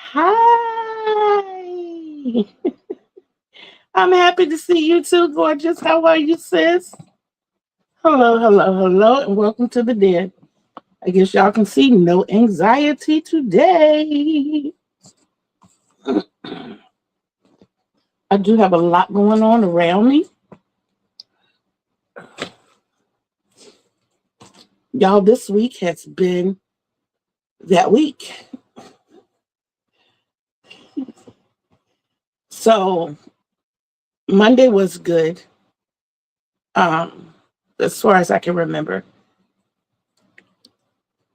Hi. I'm happy to see you too, gorgeous. How are you, sis? Hello, hello, hello, and welcome to the den. I guess y'all can see no anxiety today. I do have a lot going on around me. Y'all, this week has been that week. So Monday was good. Um, as far as I can remember.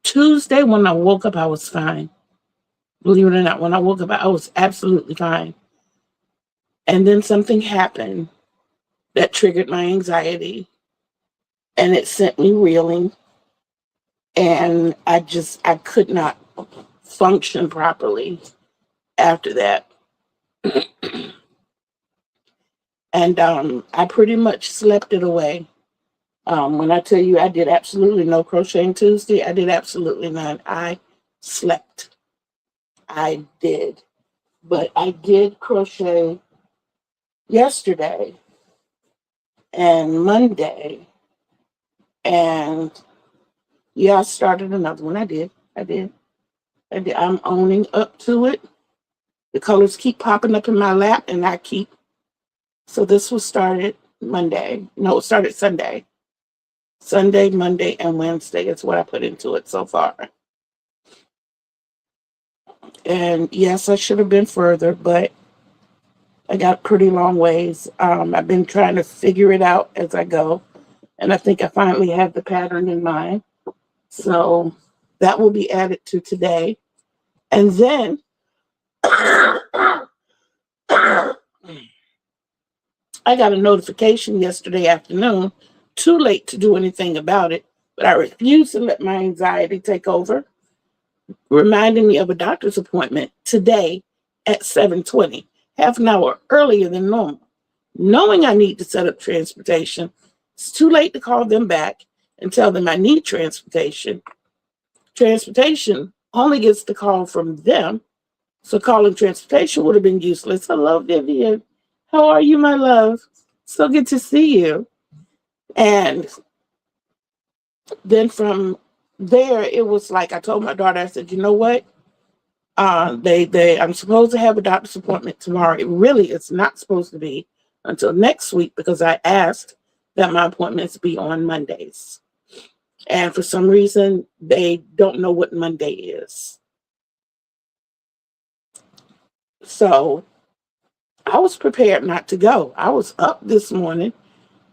Tuesday, when I woke up, I was fine. Believe it or not, when I woke up, I was absolutely fine. And then something happened that triggered my anxiety and it sent me reeling. And I could not function properly after that. And I pretty much slept it away. When I tell you I did absolutely no crocheting Tuesday, I did absolutely none. I slept. I did. But I did crochet yesterday and Monday. And yeah, I started another one. I did. I did. I did. I'm owning up to it. The colors keep popping up in my lap and I keep. So this was started Monday. No, it started Sunday. Sunday, Monday, and Wednesday is what I put into it so far. And yes, I should have been further, but I got pretty long ways. I've been trying to figure it out as I go. And I think I finally have the pattern in mind. So that will be added to today. And then I got a notification yesterday afternoon, too late to do anything about it, but I refuse to let my anxiety take over, reminding me of a doctor's appointment today at 7:20, half an hour earlier than normal. Knowing I need to set up transportation, it's too late to call them back and tell them I need transportation. Transportation only gets the call from them, so calling transportation would have been useless. Hello, Vivian. How are you, my love? So good to see you. And then from there, it was like I told my daughter, I said, you know what? I'm supposed to have a doctor's appointment tomorrow. It really is not supposed to be until next week because I asked that my appointments be on Mondays. And for some reason, they don't know what Monday is. So I was prepared not to go. I was up this morning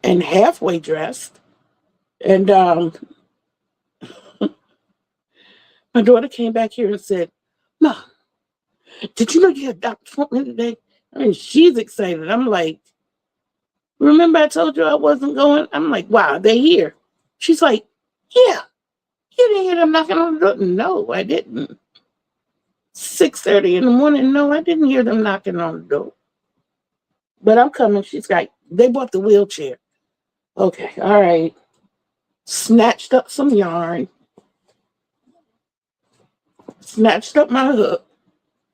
and halfway dressed. And my daughter came back here and said, "Mom, did you know you had a doctor's appointment today?" I mean, she's excited. I'm like, "Remember I told you I wasn't going?" I'm like, "Wow, they here." She's like, "Yeah, you didn't hear them knocking on the door?" No, I didn't. 6:30 in the morning. No, I didn't hear them knocking on the door. But I'm coming. She's like, "They bought the wheelchair." Okay, all right. Snatched up some yarn, snatched up my hook,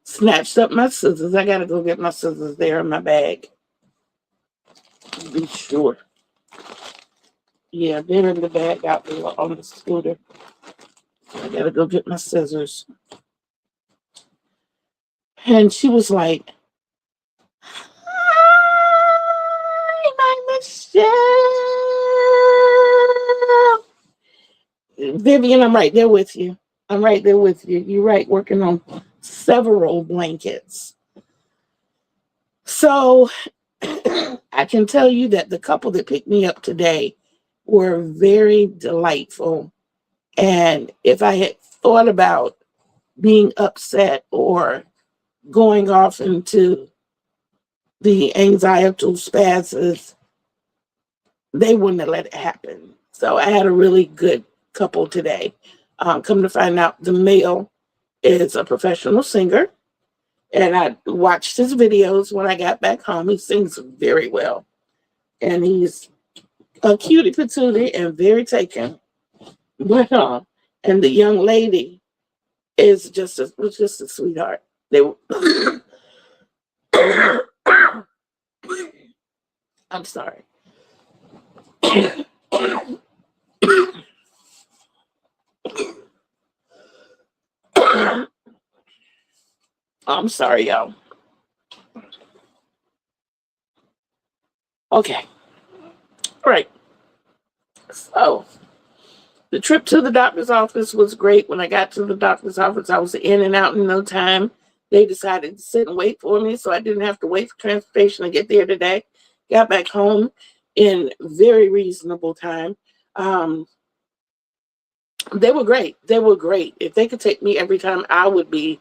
snatched up my scissors. I gotta go get my scissors there in my bag. Be sure. Yeah, they're in the bag out there on the scooter. I gotta go get my scissors. And she was like, "Hi, my Michelle." Vivian, I'm right there with you. I'm right there with you. You're right, working on several blankets. So I can tell you that the couple that picked me up today were very delightful. And if I had thought about being upset or going off into the anxietal spasms, they wouldn't have let it happen. So I had a really good couple today. Come to find out, the male is a professional singer. And I watched his videos when I got back home. He sings very well. And he's a cutie patootie and very taken. But and the young lady was just a sweetheart. They were I'm sorry. I'm sorry, y'all. Okay. All right. So the trip to the doctor's office was great. When I got to the doctor's office, I was in and out in no time. They decided to sit and wait for me, so I didn't have to wait for transportation to get there today. Got back home in very reasonable time. Um, they were great. They were great. If they could take me every time, I would be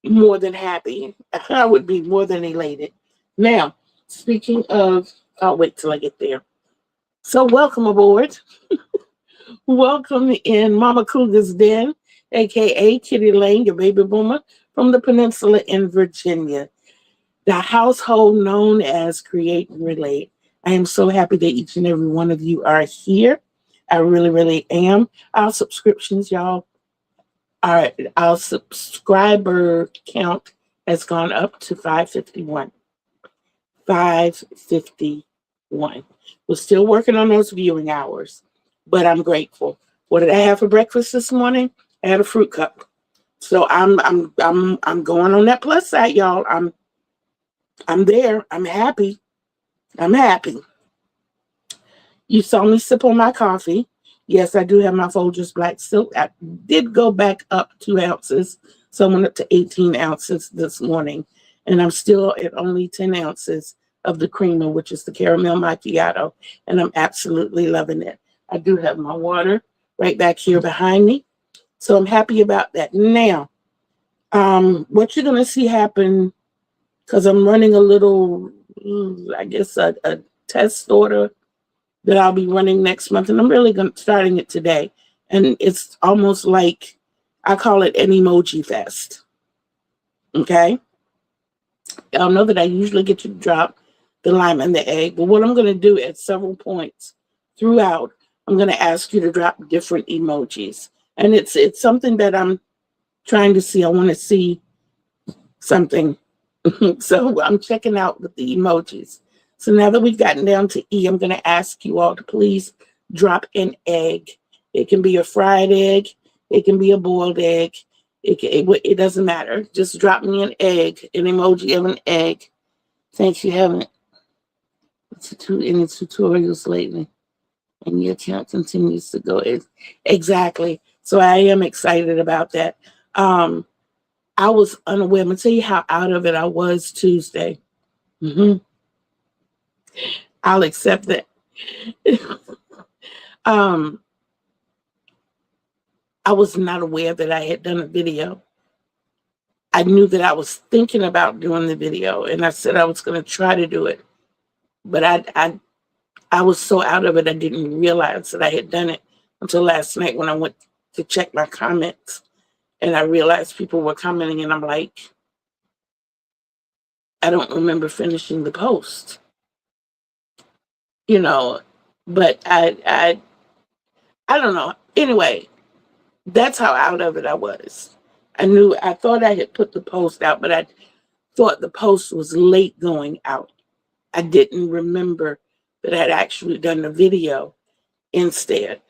more than happy. I would be more than elated. Now, speaking of, I'll wait till I get there. So welcome aboard. Welcome in Mama Cougar's Den, aka Kitty Lane, your baby boomer from the peninsula in Virginia, the household known as Create and Relate. I am so happy that each and every one of you are here. I really, really am. Our subscriptions, y'all, our subscriber count has gone up to 551. 551. We're still working on those viewing hours, but I'm grateful. What did I have for breakfast this morning? I had a fruit cup. So I'm going on that plus side, y'all. I'm there. I'm happy. I'm happy. You saw me sip on my coffee. Yes, I do have my Folgers Black Silk. I did go back up 2 ounces. So I went up to 18 ounces this morning. And I'm still at only 10 ounces of the creamer, which is the caramel macchiato. And I'm absolutely loving it. I do have my water right back here behind me. So I'm happy about that. Now, what you're going to see happen, because I'm running a little, I guess, a test order that I'll be running next month. And I'm really starting it today. And it's almost like, I call it an emoji fest. Okay? Y'all know that I usually get you to drop the lime and the egg. But what I'm going to do at several points throughout, I'm going to ask you to drop different emojis. And it's something that I'm trying to see. I want to see something. So I'm checking out with the emojis. So now that we've gotten down to E, I'm going to ask you all to please drop an egg. It can be a fried egg. It can be a boiled egg. It doesn't matter. Just drop me an egg, an emoji of an egg. Thanks, you haven't any tutorials lately. And your account continues to go. Exactly. So I am excited about that. I was unaware. I'm going to tell you how out of it I was Tuesday. I'll accept that. I was not aware that I had done a video. I knew that I was thinking about doing the video, and I said I was going to try to do it. But I was so out of it, I didn't realize that I had done it until last night when I went to check my comments. And I realized people were commenting, and I'm like, I don't remember finishing the post. You know, but I don't know. Anyway, that's how out of it I was. I thought I had put the post out, but I thought the post was late going out. I didn't remember that I had actually done the video instead.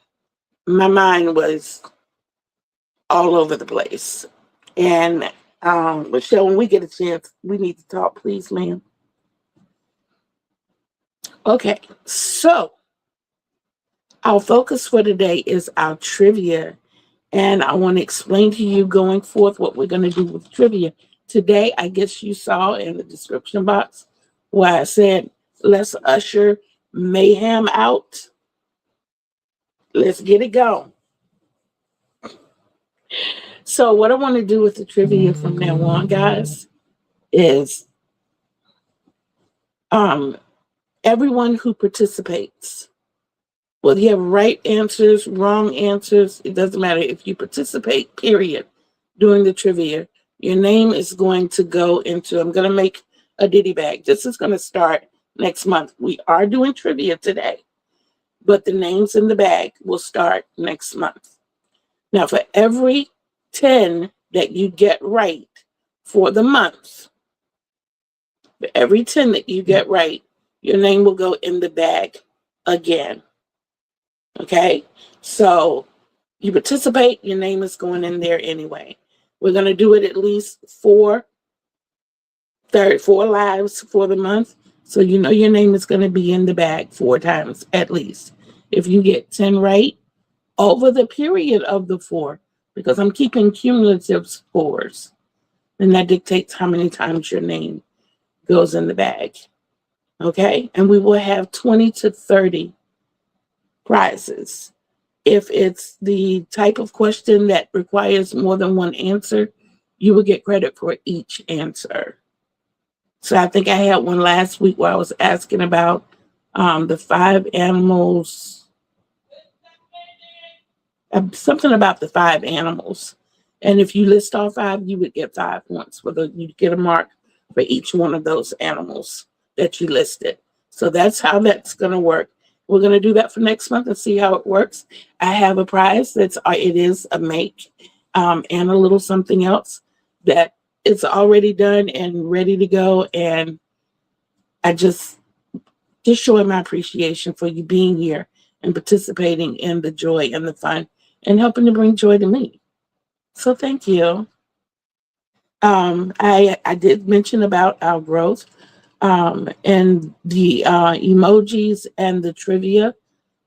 My mind was all over the place. And Michelle, when we get a chance, we need to talk, please, ma'am. Okay, so our focus for today is our trivia. And I want to explain to you going forth what we're going to do with trivia. Today, I guess you saw in the description box where I said, let's usher MAYhem out. Let's get it going. So what I want to do with the trivia from now on, guys, is everyone who participates, whether you have right answers, wrong answers, it doesn't matter. If you participate, period, during the trivia, your name is going to go into, I'm going to make a ditty bag. This is going to start next month. We are doing trivia today, but the names in the bag will start next month. Now, for every 10 that you get right for the month. For every 10 that you get right, your name will go in the bag again. Okay? So you participate, your name is going in there anyway. We're going to do it at least four lives for the month. So you know your name is going to be in the bag 4 times at least. If you get 10 right over the period of the 4, because I'm keeping cumulative scores, and that dictates how many times your name goes in the bag. Okay? And we will have 20 to 30 prizes. If it's the type of question that requires more than one answer, you will get credit for each answer. So I think I had one last week where I was asking about the 5 animals, something about the 5 animals. And if you list all 5, you would get 5 points. Whether you get a mark for each one of those animals that you listed. So that's how that's going to work. We're going to do that for next month and see how it works. I have a prize it is a make and a little something else that it's already done and ready to go. And I just showing my appreciation for you being here and participating in the joy and the fun and helping to bring joy to me. So thank you. I did mention about our growth and the emojis and the trivia,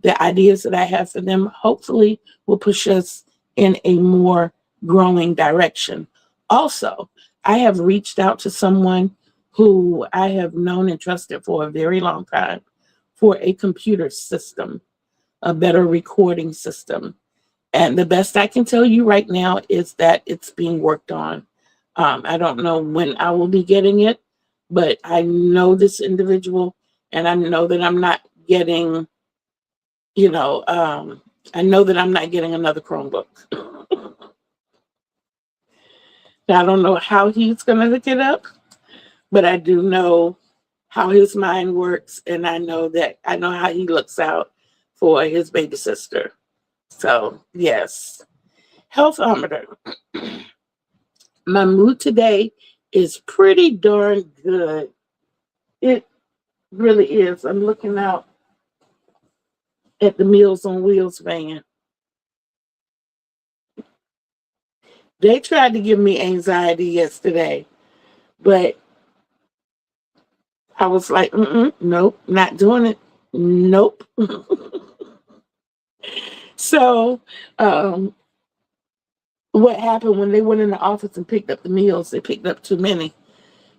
the ideas that I have for them, hopefully will push us in a more growing direction. Also, I have reached out to someone who I have known and trusted for a very long time for a computer system, a better recording system. And the best I can tell you right now is that it's being worked on. I don't know when I will be getting it, but I know this individual and I know that I'm not getting, I know that I'm not getting another Chromebook. I don't know how he's going to hook it up, but I do know how his mind works. And I know how he looks out for his baby sister. So yes, healthometer. My mood today is pretty darn good. It really is. I'm looking out at the Meals on Wheels van. They tried to give me anxiety yesterday, but I was like, nope, not doing it. Nope. So, what happened when they went in the office and picked up the meals, they picked up too many.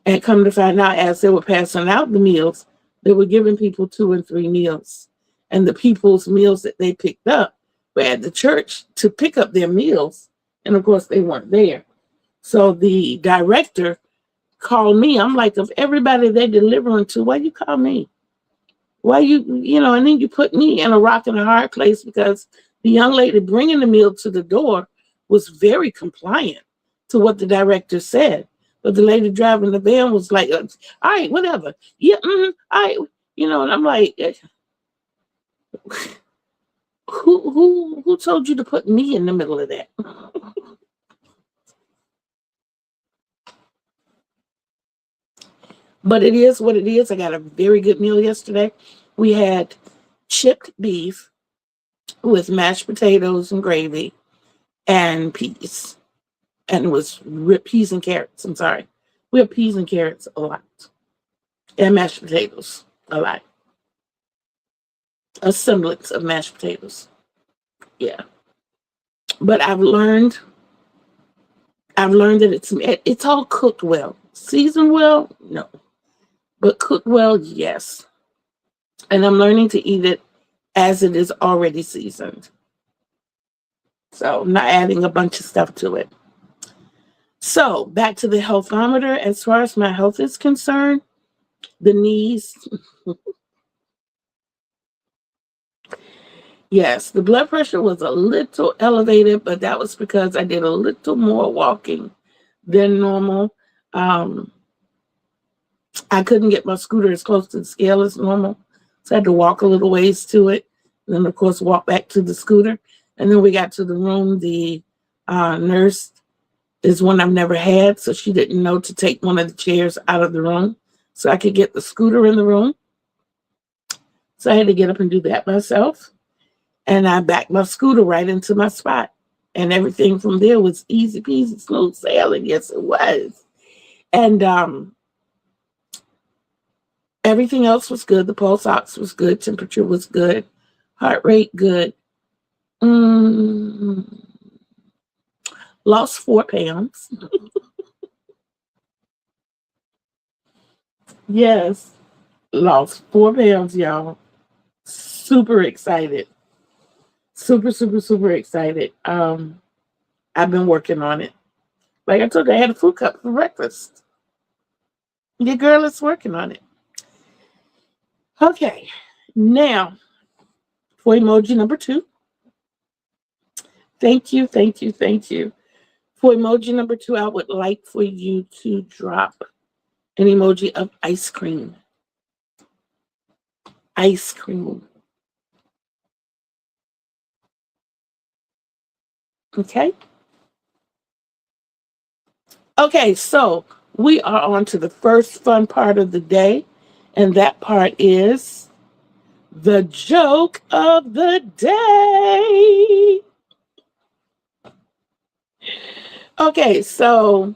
And come to find out, as they were passing out the meals, they were giving people 2 and 3 meals. And the people's meals that they picked up were at the church to pick up their meals. And of course, they weren't there. So the director called me. I'm like, of everybody they're delivering to, why you call me? Why and then you put me in a rock and a hard place because the young lady bringing the meal to the door was very compliant to what the director said. But the lady driving the van was like, all right, whatever. Yeah, all right. And I'm like, who told you to put me in the middle of that? But it is what it is. I got a very good meal yesterday. We had chipped beef with mashed potatoes and gravy and peas. And it was peas and carrots. I'm sorry. We have peas and carrots a lot. And mashed potatoes a lot. A semblance of mashed potatoes. Yeah. But I've learned that it's all cooked well. Seasoned well? No. But cooked well, yes. And I'm learning to eat it as it is already seasoned. So I'm not adding a bunch of stuff to it. So back to the healthometer. As far as my health is concerned, the knees. Yes, the blood pressure was a little elevated, but that was because I did a little more walking than normal. I couldn't get my scooter as close to the scale as normal, so I had to walk a little ways to it. And then, of course, walk back to the scooter. And then we got to the room. The nurse is one I've never had, so she didn't know to take one of the chairs out of the room so I could get the scooter in the room. So I had to get up and do that myself. And I backed my scooter right into my spot. And everything from there was easy peasy, smooth sailing. Yes, it was. And everything else was good. The pulse ox was good. Temperature was good. Heart rate good. Lost 4 pounds. Yes. Lost 4 pounds, y'all. Super excited. Super, super, super excited. I've been working on it. Like I told you, I had a fruit cup for breakfast. Your girl is working on it. Okay. Now, for emoji number 2. Thank you, thank you, thank you. For emoji number 2, I would like for you to drop an emoji of ice cream. Ice cream. Okay? Okay, so we are on to the first fun part of the day, and that part is the joke of the day. Okay, so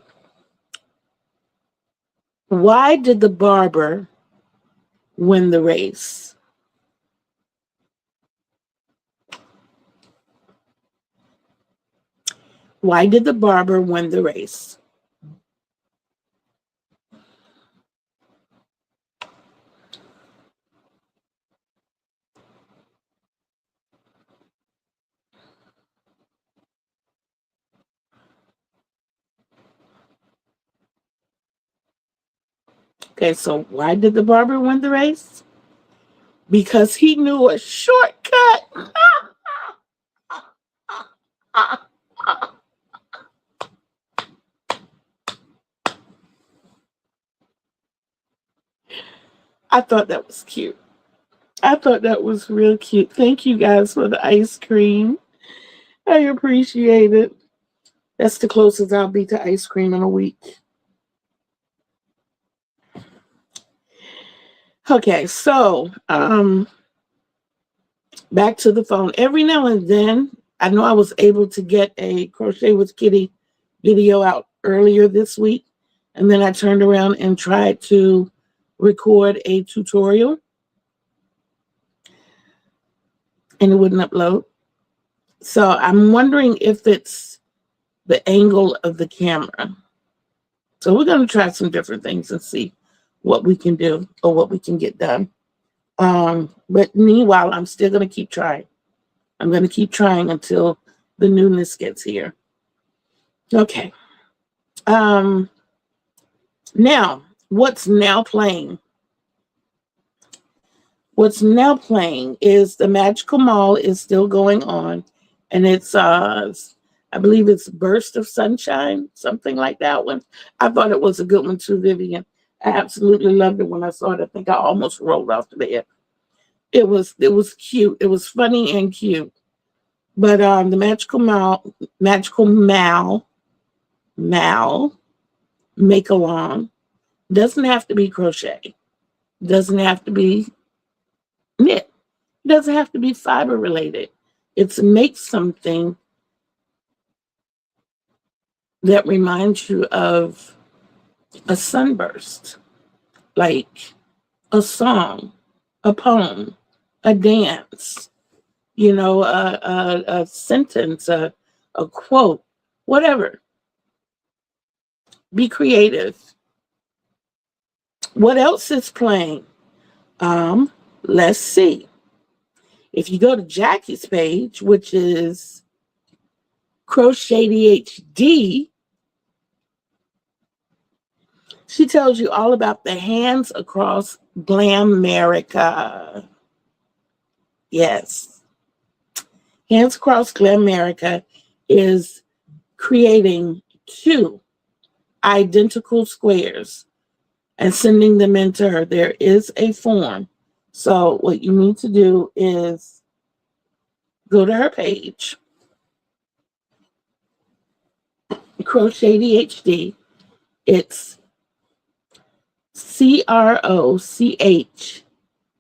why did the barber win the race? Why did the barber win the race? Okay, so why did the barber win the race? Because he knew a shortcut. I thought that was cute. I thought that was real cute. Thank you guys for the ice cream. I appreciate it. That's the closest I'll be to ice cream in a week. Okay, so back to the phone. Every now and then, I know I was able to get a Crochet with Kitty video out earlier this week, and then I turned around and tried to record a tutorial, and it wouldn't upload. So I'm wondering if it's the angle of the camera. So we're going to try some different things and see what we can do or what we can get done. But meanwhile, I'm still going to keep trying. I'm going to keep trying until the newness gets here. Okay. Now, what's now playing? What's now playing is the Magical Mall is still going on, and it's I believe it's Burst of Sunshine, something like that one. I thought it was a good one too, Vivian. I absolutely loved it when I saw it. I think I almost rolled off the bed. It was cute. It was funny and cute. But the Magical Mal make along doesn't have to be crochet. Doesn't have to be knit. It doesn't have to be fiber related. It's make something that reminds you of a sunburst, like a song, a poem, a dance, a sentence, a quote, whatever. Be creative. What else is playing? Let's see. If you go to Jackie's page, which is Crochet HD, she tells you all about the Hands Across Glamerica. Yes. Hands Across Glamerica is creating 2 identical squares and sending them into her. There is a form. So what you need to do is go to her page, Crochet ADHD. It's CROCH,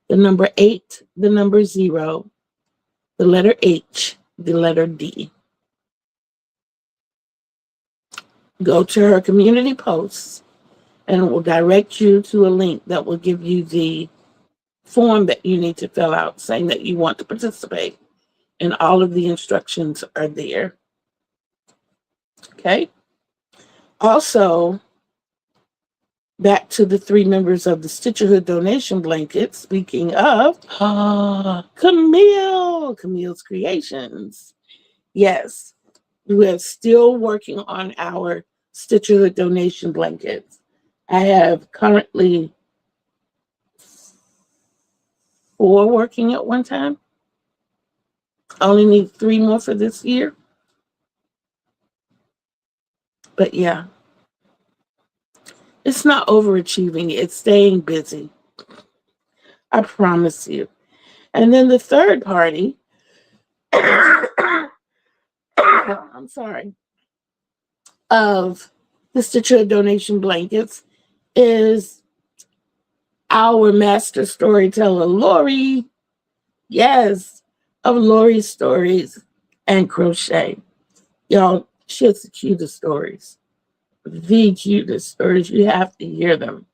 the number 8, the number 0, the letter H, the letter D. Go to her community posts and it will direct you to a link that will give you the form that you need to fill out saying that you want to participate. And all of the instructions are there. Okay. Also, back to the 3 members of the Stitcherhood donation blanket. Speaking of, Camille's Creations. Yes, we're still working on our Stitcherhood donation blankets. I have currently 4 working at one time. I only need 3 more for this year. But yeah, it's not overachieving. It's staying busy. I promise you. And then the third party, I'm sorry, of the Stitcher donation blankets is our master storyteller, Lori. Yes, of Lori's Stories and Crochet. Y'all, she has the cutest stories. The cutest stories. You have to hear them.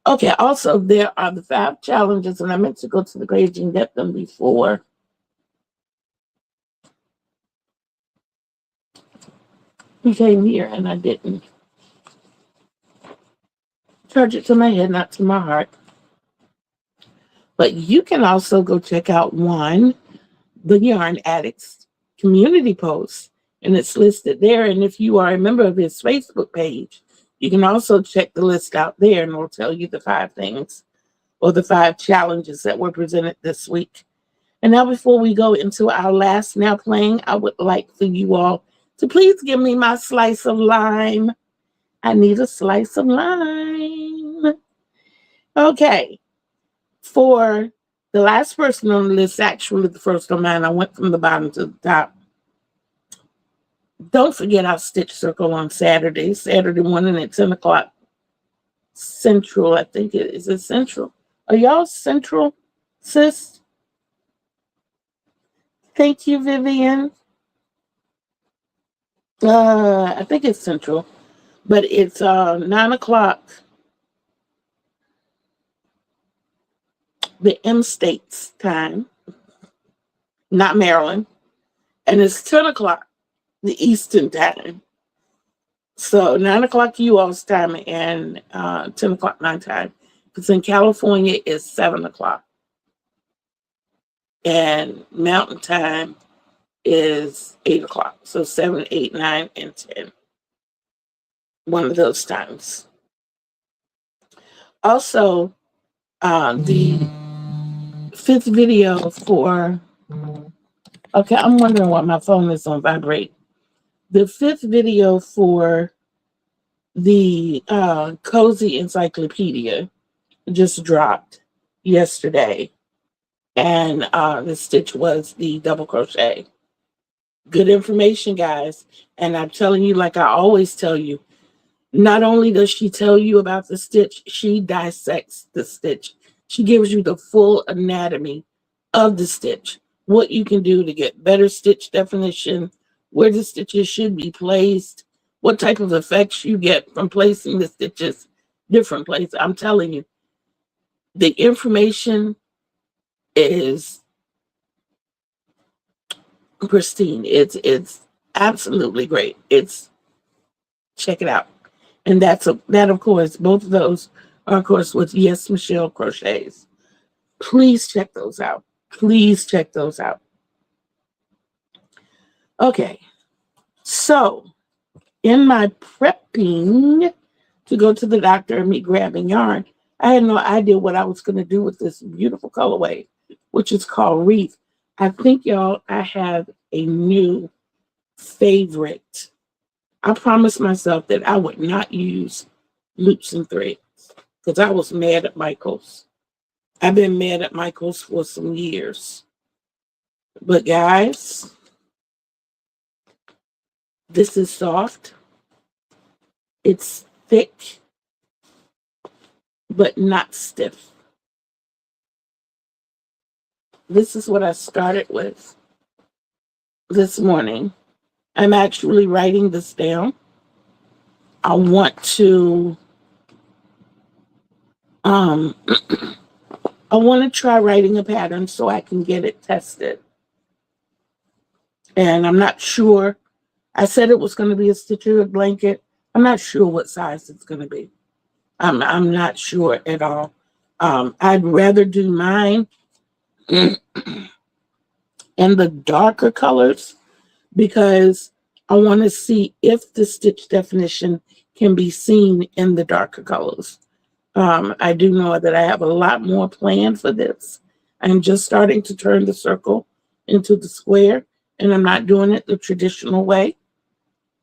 Okay, also, there are the 5 challenges, and I meant to go to the page and get them before. We came here, and I didn't. Charge it to my head, not to my heart. But you can also go check out the Yarn Addicts community post, and it's listed there. And if you are a member of his Facebook page, you can also check the list out there, and it'll tell you the 5 things or the 5 challenges that were presented this week. And now, before we go into our last Now Playing, I would like for you all to please give me my slice of lime. I need a slice of lime. Okay. For the last person on the list, actually the first on mine, I went from the bottom to the top. Don't forget our Stitch Circle on Saturday morning at 10 o'clock Central. I think it is. It Central? Are y'all Central, sis? Thank you, Vivian. I think it's Central, but it's 9 o'clock. The M States time, not Maryland, and it's 10 o'clock the Eastern time. So 9 o'clock you all's time and 10 o'clock my time. Because in California, it's 7 o'clock. And Mountain time is 8 o'clock. So 7, 8, 9, and 10. One of those times. Also, the 5th video for... Okay, I'm wondering why my phone is on vibrate. The 5th video for the Cozy Encyclopedia just dropped yesterday. And the stitch was the double crochet. Good information, guys. And I'm telling you, like I always tell you, not only does she tell you about the stitch, she dissects the stitch. She gives you the full anatomy of the stitch, what you can do to get better stitch definition, where the stitches should be placed, what type of effects you get from placing the stitches different places. I'm telling you, the information is pristine. It's absolutely great. Check it out. And that of course, both of those are of course with Yes Michelle Crochets. Please check those out. Please check those out. Okay. So in my prepping to go to the doctor and me grabbing yarn, I had no idea what I was going to do with this beautiful colorway, which is called Wreath. I think, y'all, I have a new favorite. I promised myself that I would not use loops and threads because I was mad at Michaels. I've been mad at Michaels for some years. But guys, this is soft. It's thick, but not stiff. This is what I started with this morning. I'm actually writing this down. I want to um I want to try writing a pattern so I can get it tested. And I'm not sure. I said it was going to be a stitcher blanket. I'm not sure what size it's going to be. I'm not sure at all. I'd rather do mine in the darker colors because I want to see if the stitch definition can be seen in the darker colors. I do know that I have a lot more planned for this. I'm just starting to turn the circle into the square, and I'm not doing it the traditional way.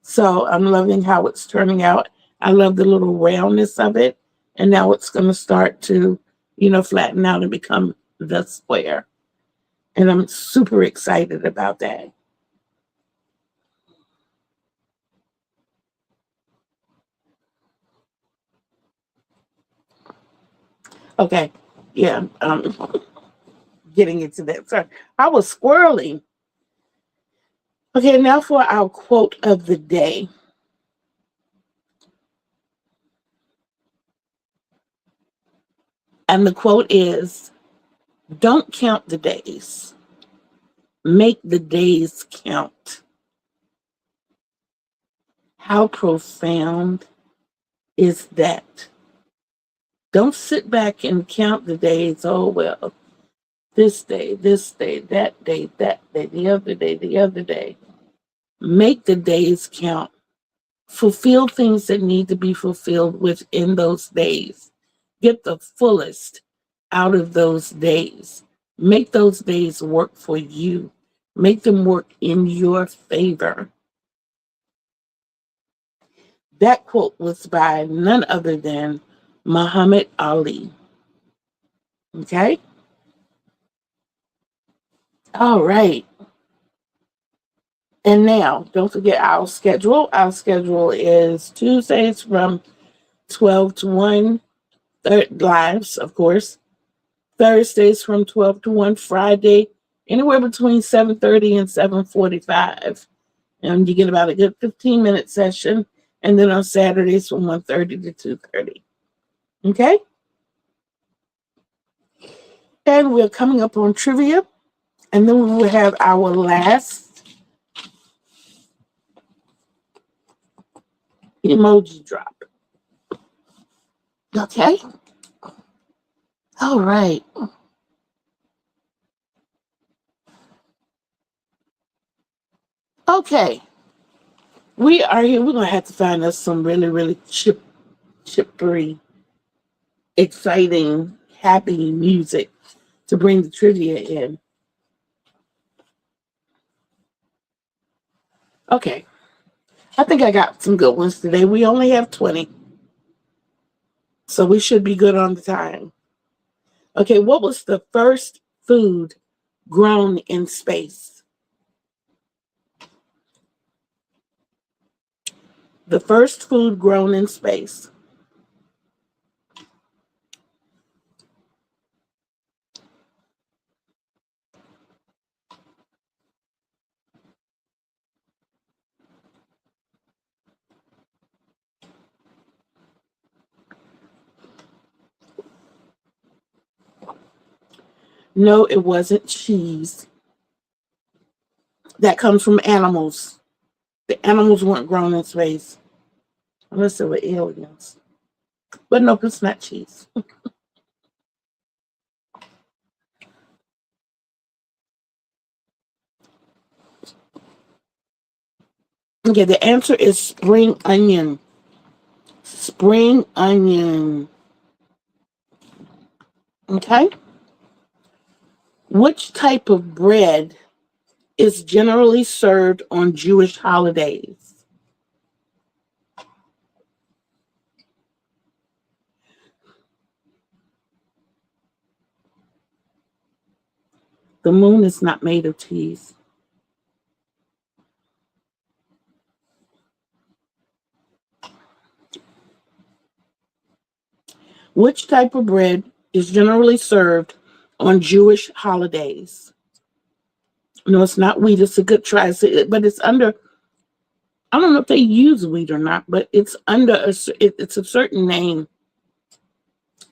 So I'm loving how it's turning out. I love the little roundness of it. And now it's going to start to, flatten out and become the square. And I'm super excited about that. Okay. Yeah. Getting into that. Sorry. I was squirreling. Okay. Now for our quote of the day. And the quote is, don't count the days. Make the days count. How profound is that? Don't sit back and count the days. Oh, well, this day, that day, the other day, the other day. Make the days count. Fulfill things that need to be fulfilled within those days. Get the fullest out of those days. Make those days work for you. Make them work in your favor. That quote was by none other than Muhammad Ali. Okay? All right. And now, don't forget our schedule. Our schedule is Tuesdays from 12 to 1, lives, of course. Thursdays from 12 to 1, Friday, anywhere between 7:30 and 7:45. And you get about a good 15-minute session. And then on Saturdays from 1:30 to 2:30. Okay? And we're coming up on trivia. And then we will have our last emoji drop. Okay? All right. Okay. We are here. We're going to have to find us some really, really chippery, exciting, happy music to bring the trivia in. Okay. I think I got some good ones today. We only have 20. So we should be good on the time. Okay. What was the first food grown in space? The first food grown in space. No, it wasn't cheese. That comes from animals. The animals weren't grown in space unless they were aliens. But no, it's not cheese. Okay, the answer is spring onion. Spring onion. Okay. Which type of bread is generally served on Jewish holidays? The moon is not made of cheese. Which type of bread is generally served on Jewish holidays? No, it's not wheat. It's a good try, but it's under. I don't know if they use wheat or not, but it's under it's a certain name.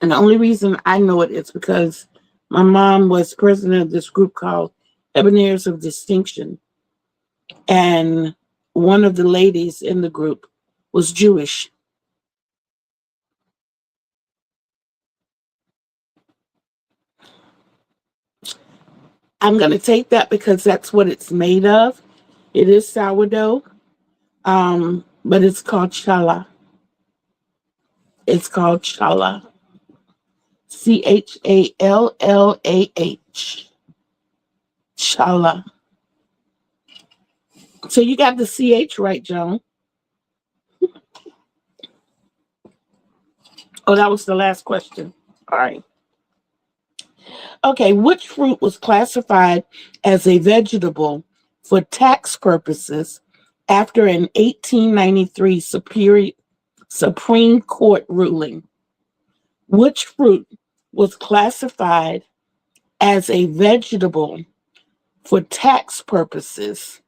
And the only reason I know it is because my mom was president of this group called Eboners of Distinction, and one of the ladies in the group was Jewish. I'm going to take that because that's what it's made of. It is sourdough, but it's called challah. It's called challah. Challah. Challah. So you got the CH right, Joan. Oh, that was the last question. All right. Okay, which fruit was classified as a vegetable for tax purposes after an 1893 Supreme Court ruling? Which fruit was classified as a vegetable for tax purposes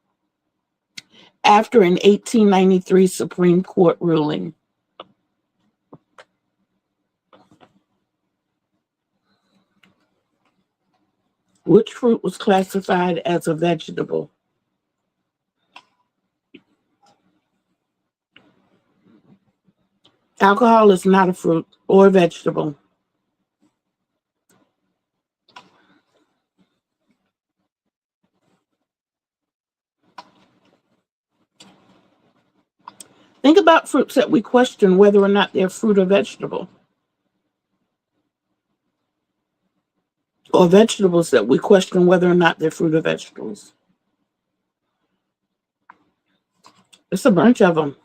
after an 1893 Supreme Court ruling? Which fruit was classified as a vegetable? Alcohol is not a fruit or a vegetable. Think about fruits that we question whether or not they're fruit or vegetable. Or vegetables that we question whether or not they're fruit or vegetables. It's a bunch of them.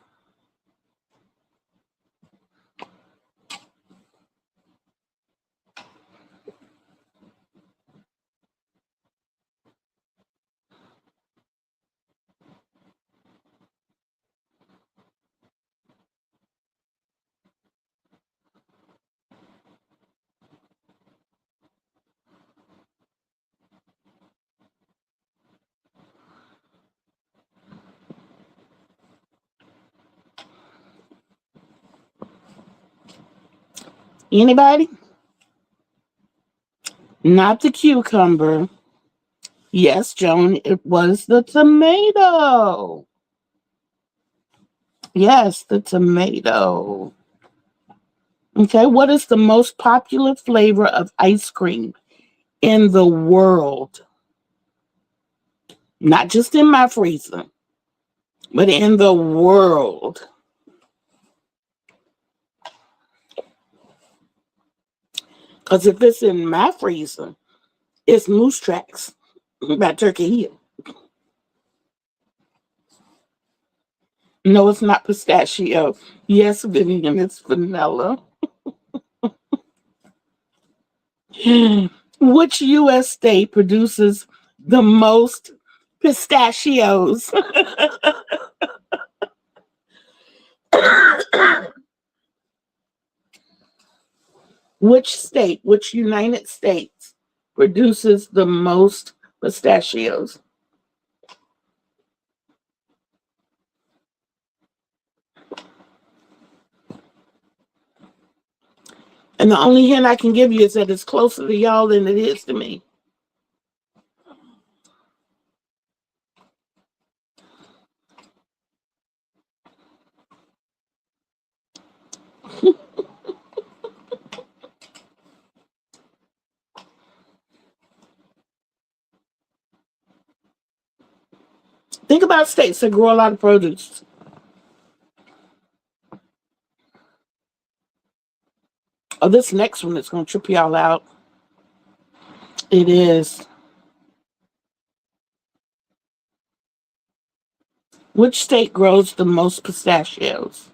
Anybody? Not the cucumber. Yes, Joan, it was the tomato. Yes, the tomato. Okay, what is the most popular flavor of ice cream in the world? Not just in my freezer, but in the world. Because if it's in my freezer, it's Moose Tracks by Turkey Hill. No, it's not pistachio. Yes, Vivian, it's vanilla. Which U.S. state produces the most pistachios? Which United States produces the most pistachios? And the only hint I can give you is that it's closer to y'all than it is to me. Think about states that grow a lot of produce. Oh, this next one is going to trip y'all out. It is. Which state grows the most pistachios?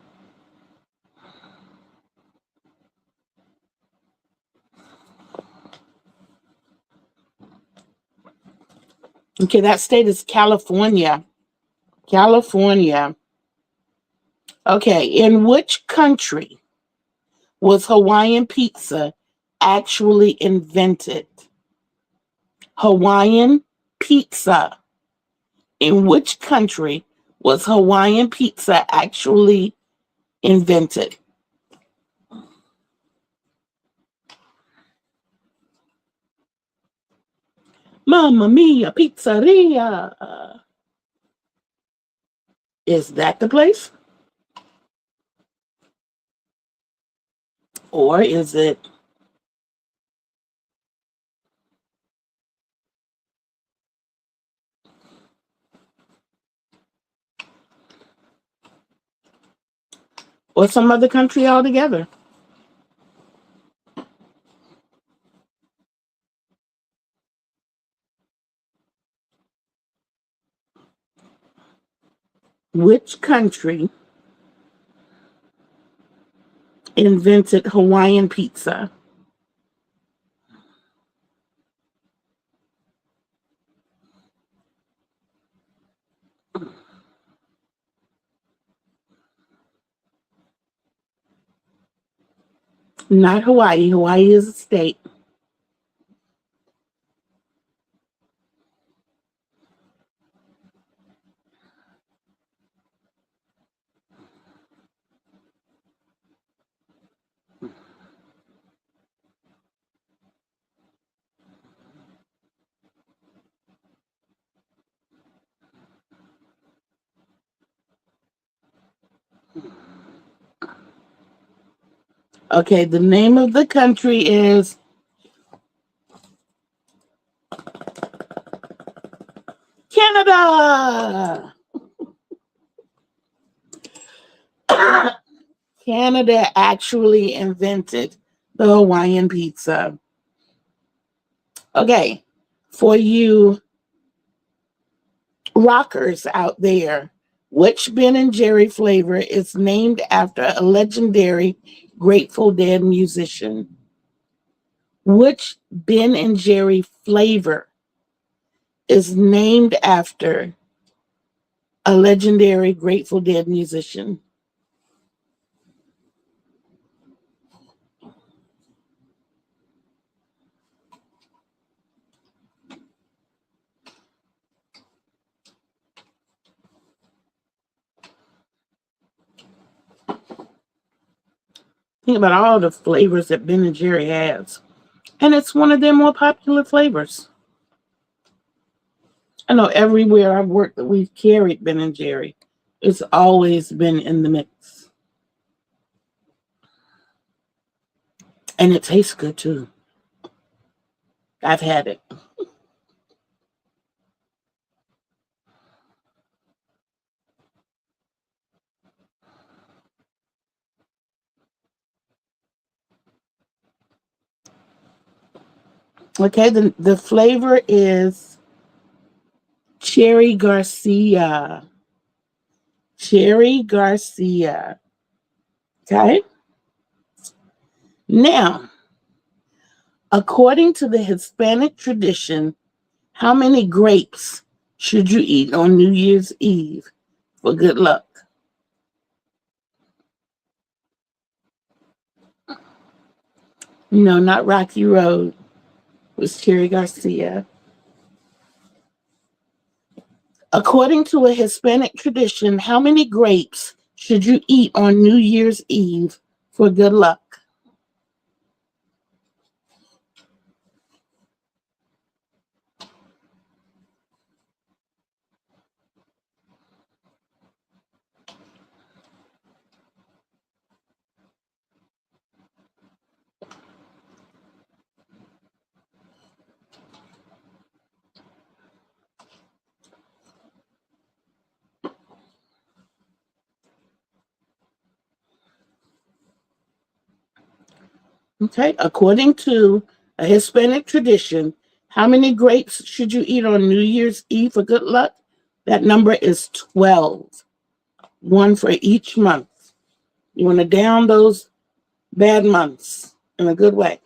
Okay, that state is California. California. Okay, in which country was Hawaiian pizza actually invented? Hawaiian pizza. In which country was Hawaiian pizza actually invented? Mamma mia, pizzeria. Is that the place? Or is it or some other country altogether? Which country invented Hawaiian pizza? Not Hawaii. Hawaii is a state. Okay, the name of the country is Canada. Canada actually invented the Hawaiian pizza. Okay, for you rockers out there, which Ben and Jerry flavor is named after a legendary Grateful Dead musician? Which Ben and Jerry flavor is named after a legendary Grateful Dead musician? Think about all the flavors that Ben and Jerry has. And it's one of their more popular flavors. I know everywhere I've worked that we've carried Ben and Jerry, it's always been in the mix. And it tastes good too. I've had it. Okay, the flavor is Cherry Garcia. Cherry Garcia. Okay. Now, according to the Hispanic tradition, how many grapes should you eat on New Year's Eve for good luck? No, not Rocky Road. It was Cherry Garcia. According to a Hispanic tradition, how many grapes should you eat on New Year's Eve for good luck? Okay, according to a Hispanic tradition, how many grapes should you eat on New Year's Eve for good luck? That number is 12, one for each month. You want to down those bad months in a good way.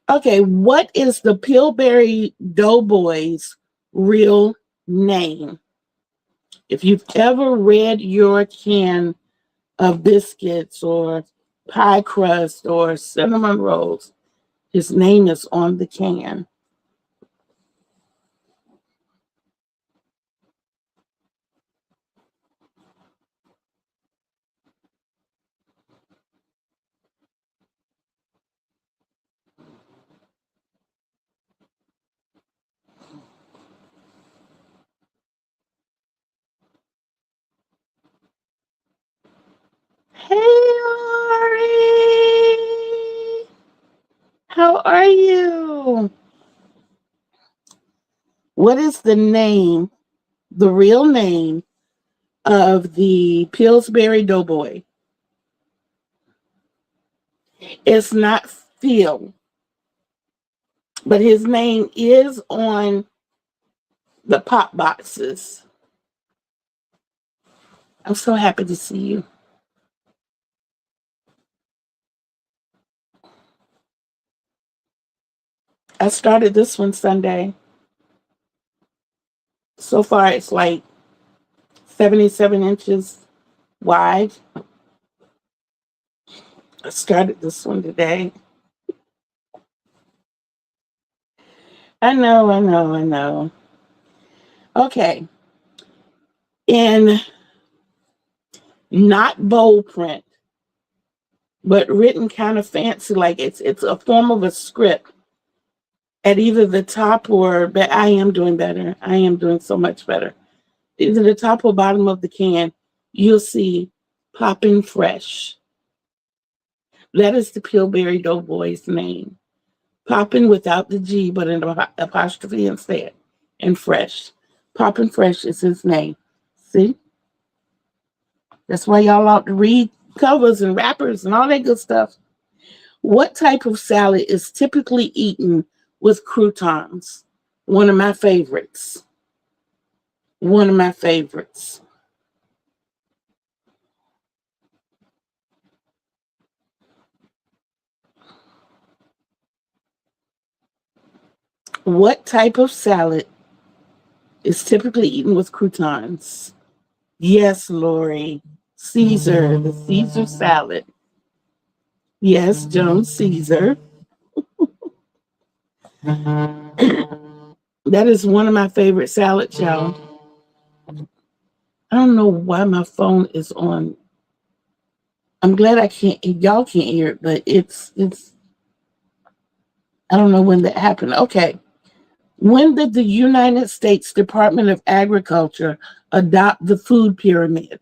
Okay, what is the Pillsbury Doughboys' real name? If you've ever read your can of biscuits or pie crust or cinnamon rolls. His name is on the can. Hey, Lori. How are you? What is the name, the real name of the Pillsbury Doughboy? It's not Phil, but his name is on the pop boxes. I'm so happy to see you. I started this one Sunday. So far, it's like 77 inches wide. I started this one today. I know, I know, I know. Okay. In not bold print, but written kind of fancy, like it's a form of a script at either the top or, but I am doing better. I am doing so much better. Either the top or bottom of the can, you'll see popping fresh. That is the Pillsbury Doughboy's name. Popping without the G, but an apostrophe instead. And fresh. Popping fresh is his name. See? That's why y'all ought to read covers and wrappers and all that good stuff. What type of salad is typically eaten with croutons? One of my favorites. One of my favorites. What type of salad is typically eaten with croutons? Yes, Lori. Caesar, the Caesar salad. Yes, Jones Caesar. That is one of my favorite salads, y'all. I don't know why my phone is on. I'm glad y'all can't hear it, but it's I don't know when that happened. Okay. When did the United States Department of Agriculture adopt the food pyramid?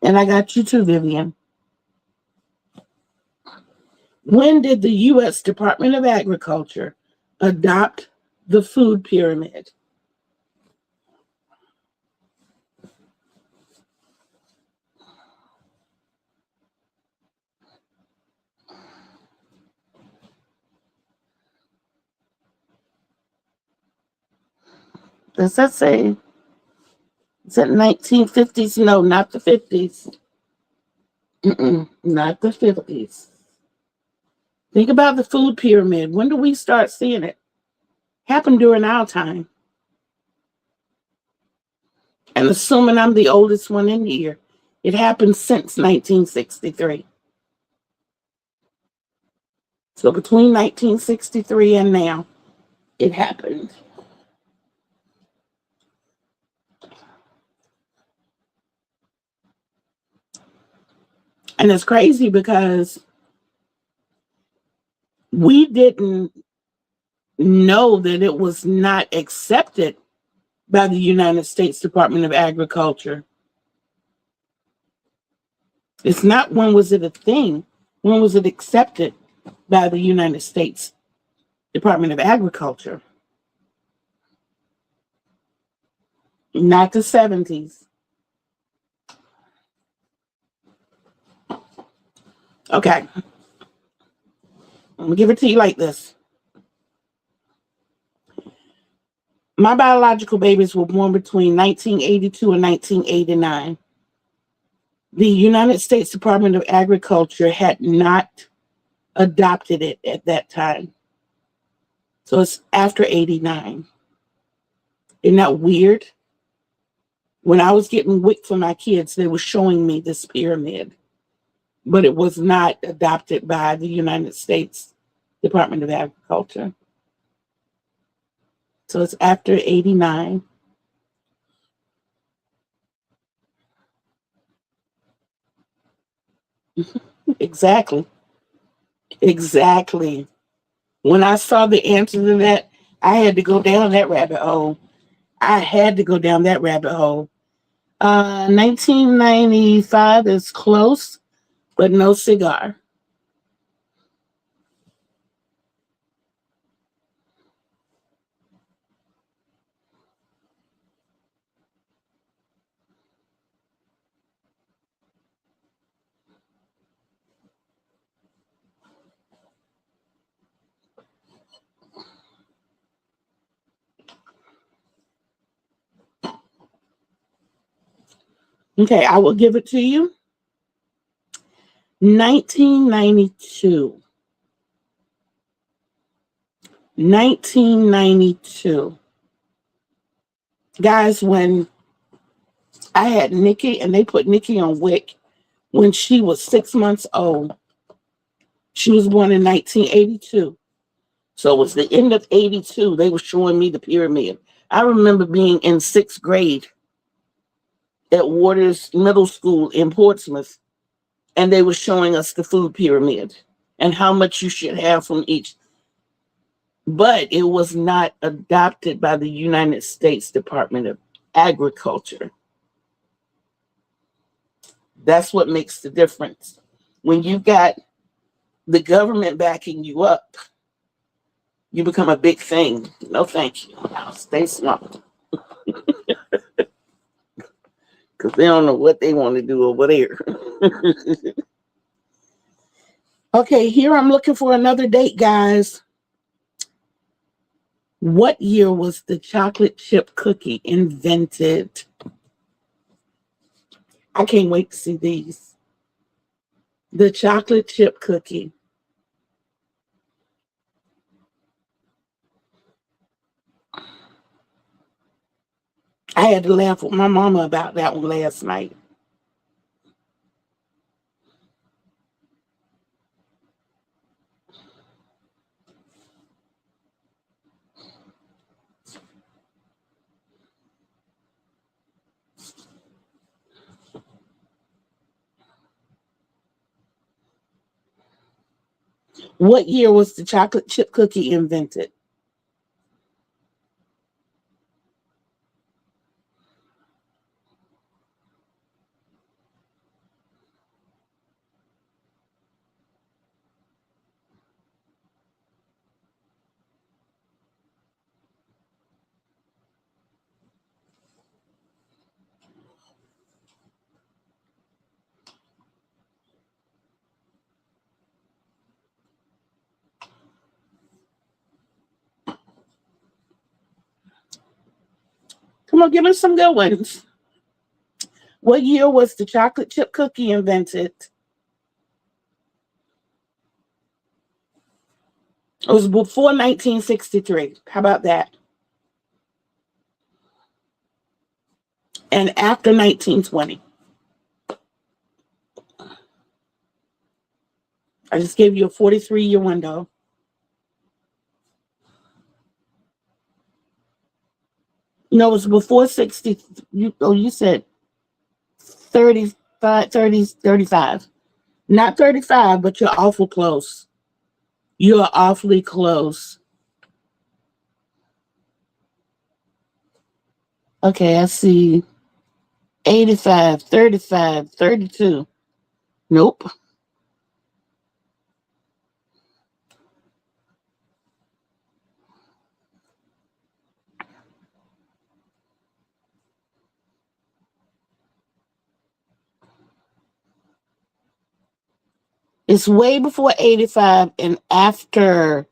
And I got you too, Vivian. When did the U.S. Department of Agriculture adopt the food pyramid? Does that say, is it 1950s? No, not the 50s. Not the 50s. Think about the food pyramid. When do we start seeing it? Happened during our time. And assuming I'm the oldest one in here, it happened since 1963. So between 1963 and now, it happened. And it's crazy because we didn't know that it was not accepted by the United States Department of Agriculture. It's not when was it a thing, when was it accepted by the United States Department of Agriculture? Not the 70s. Okay. I'm going to give it to you like this. My biological babies were born between 1982 and 1989. The United States Department of Agriculture had not adopted it at that time. So it's after 89. Isn't that weird? When I was getting WIC for my kids, they were showing me this pyramid, but it was not adopted by the United States Department of Agriculture. So it's after 89. Exactly. Exactly. When I saw the answer to that, I had to go down that rabbit hole. I had to go down that rabbit hole. 1995 is close, but no cigar. Okay, I will give it to you. 1992. 1992. Guys, when I had Nikki and they put Nikki on WIC when she was 6 months old, she was born in 1982. So it was the end of 82. They were showing me the pyramid. I remember being in sixth grade at Waters Middle School in Portsmouth, and they were showing us the food pyramid and how much you should have from each. But it was not adopted by the United States Department of Agriculture. That's what makes the difference. When you got the government backing you up, you become a big thing. No, thank you. Now stay smart. Because they don't know what they want to do over there. Okay, here I'm looking for another date, guys. What year was the chocolate chip cookie invented? I can't wait to see these. The chocolate chip cookie. I had to laugh with my mama about that one last night. What year was the chocolate chip cookie invented? Come on, give us some good ones. What year was the chocolate chip cookie invented? It was before 1963. How about that? And after 1920. I just gave you a 43-year window. No, it was before 60. You said 35, 30, 35. Not 35, but you're awful close. You're awfully close. Okay, I see 85, 35, 32. Nope. It's way before 85 and after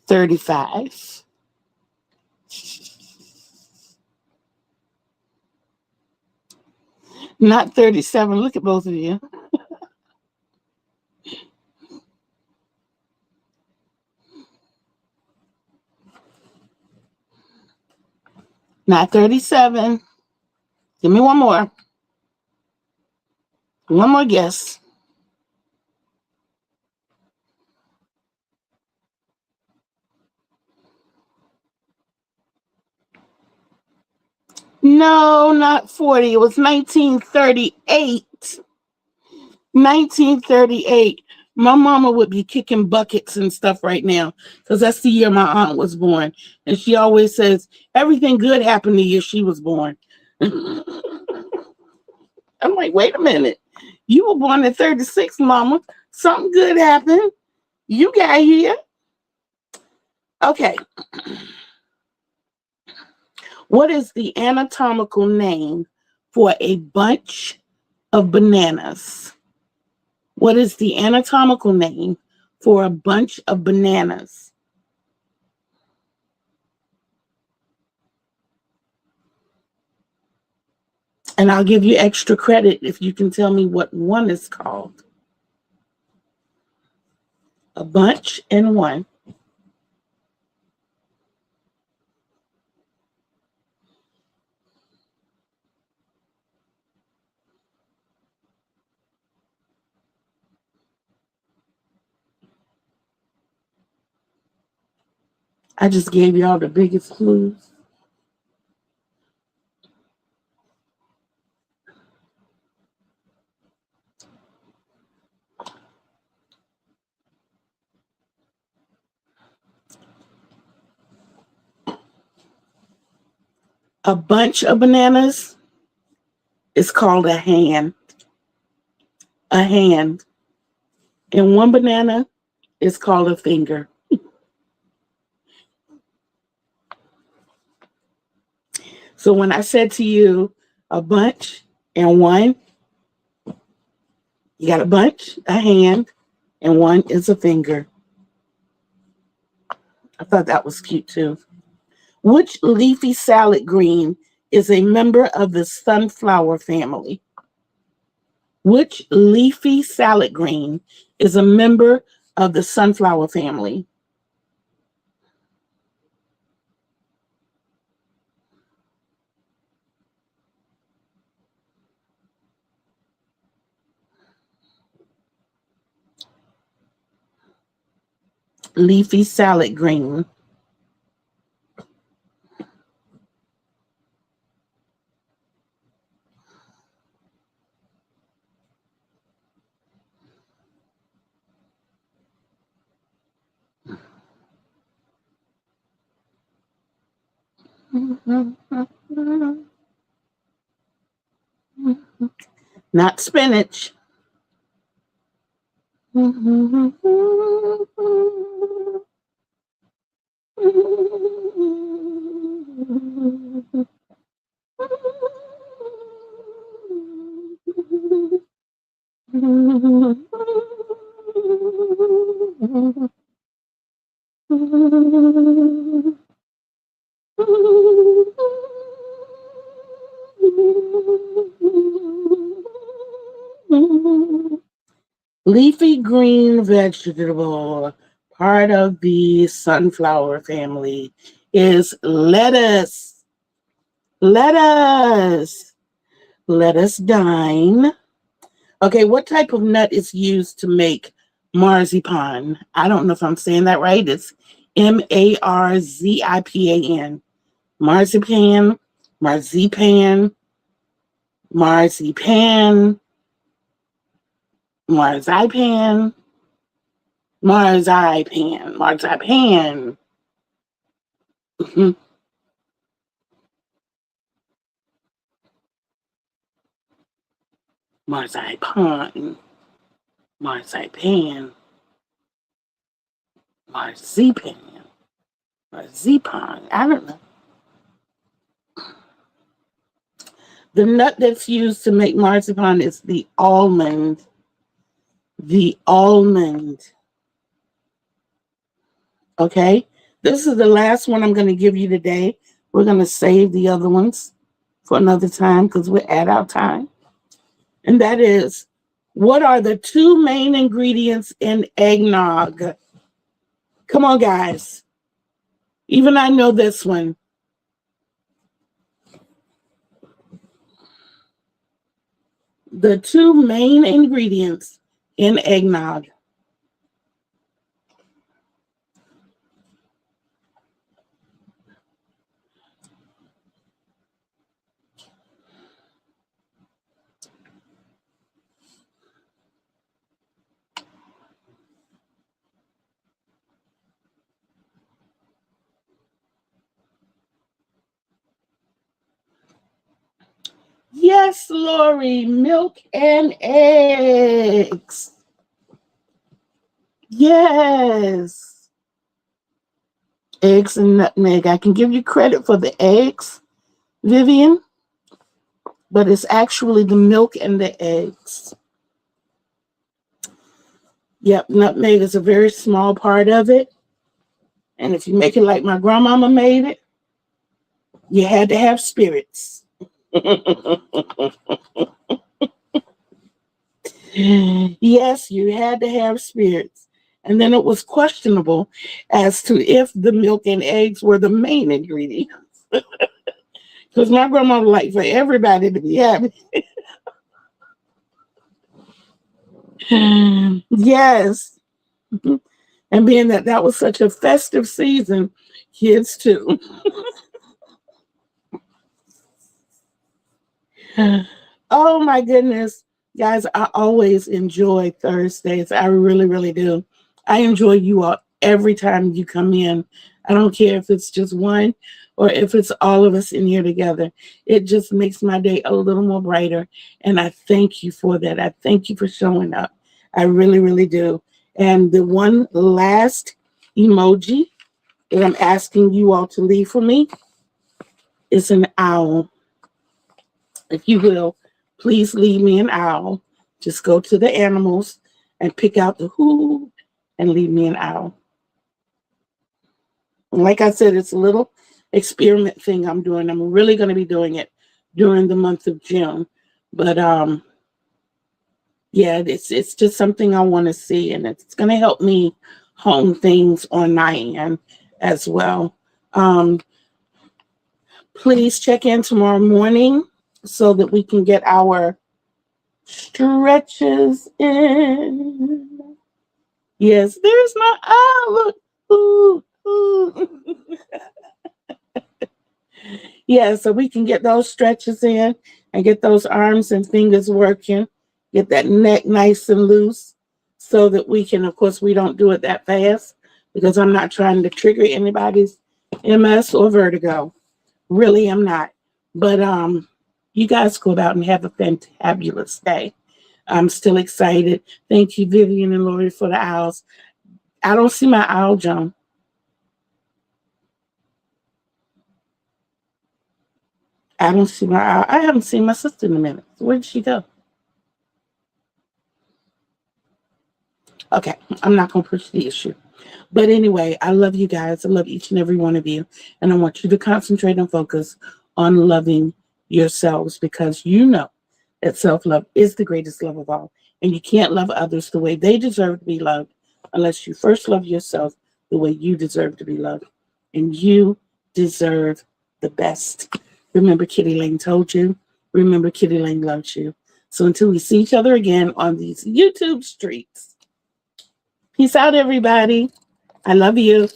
35. Not 37. Look at both of you. Not 37. Give me one more. One more guess. No, not 40. It was 1938. 1938. My mama would be kicking buckets and stuff right now because that's the year my aunt was born. And she always says, everything good happened the year she was born. I'm like, wait a minute. You were born in 36, mama. Something good happened. You got here. Okay. What is the anatomical name for a bunch of bananas? What is the anatomical name for a bunch of bananas? And I'll give you extra credit if you can tell me what one is called. A bunch and one. I just gave y'all the biggest clues. A bunch of bananas is called a hand. A hand. And one banana is called a finger. So when I said to you a bunch and one, you got a bunch, a hand, and one is a finger. I thought that was cute too. Which leafy salad green is a member of the sunflower family? Which leafy salad green is a member of the sunflower family? Leafy salad green. Not spinach. Leafy green vegetable, part of the sunflower family, is lettuce. Lettuce. Lettuce dine. Okay, what type of nut is used to make marzipan? I don't know if I'm saying that right. It's Marzipan. Marzipan, marzipan, marzipan, marzipan, marzipan, marzipan. Marzipan, marzipan, marzipan, marzipan. I don't know. The nut that's used to make marzipan is the almond. The almond. Okay? This is the last one I'm going to give you today. We're going to save the other ones for another time because we're at our time. And that is, what are the two main ingredients in eggnog? Come on, guys. Even I know this one. the two main ingredients in eggnog. Yes, Lori, milk and eggs. Yes. Eggs and nutmeg. I can give you credit for the eggs, Vivian, but it's actually the milk and the eggs. Yep, nutmeg is a very small part of it. And if you make it like my grandmama made it, you had to have spirits. Yes, you had to have spirits. And then it was questionable as to if the milk and eggs were the main ingredients. Because my grandma would like for everybody to be happy. Yes. And being that that was such a festive season, kids too. Oh my goodness. Guys, I always enjoy Thursdays. I really, really do. I enjoy you all every time you come in. I don't care if it's just one or if it's all of us in here together. It just makes my day a little more brighter. And I thank you for that. I thank you for showing up. I really, really do. And the one last emoji that I'm asking you all to leave for me is an owl. If you will, please leave me an owl. Just go to the animals and pick out the who and leave me an owl. And like I said, it's a little experiment thing I'm doing. I'm really going to be doing it during the month of June. But yeah, it's just something I want to see, and it's going to help me hone things on my end as well. Please check in tomorrow morning so that we can get our stretches in. Yes, there's my eye. Look. Ooh, ooh. Yeah, so we can get those stretches in and get those arms and fingers working, get that neck nice and loose so that we can, of course, we don't do it that fast because I'm not trying to trigger anybody's MS or vertigo. Really, I'm not. But you guys go out and have a fantabulous day. I'm still excited. Thank you, Vivian and Lori, for the owls. I don't see my owl, Joan. I don't see my owl. I haven't seen my sister in a minute. Where did she go? Okay, I'm not going to push the issue. But anyway, I love you guys. I love each and every one of you. And I want you to concentrate and focus on loving yourselves because you know that self-love is the greatest love of all. And you can't love others the way they deserve to be loved unless you first love yourself the way you deserve to be loved. And you deserve the best. Remember, Kitty Lane told you. Remember, Kitty Lane loves you. So until we see each other again on these YouTube streets, peace out, everybody. I love you.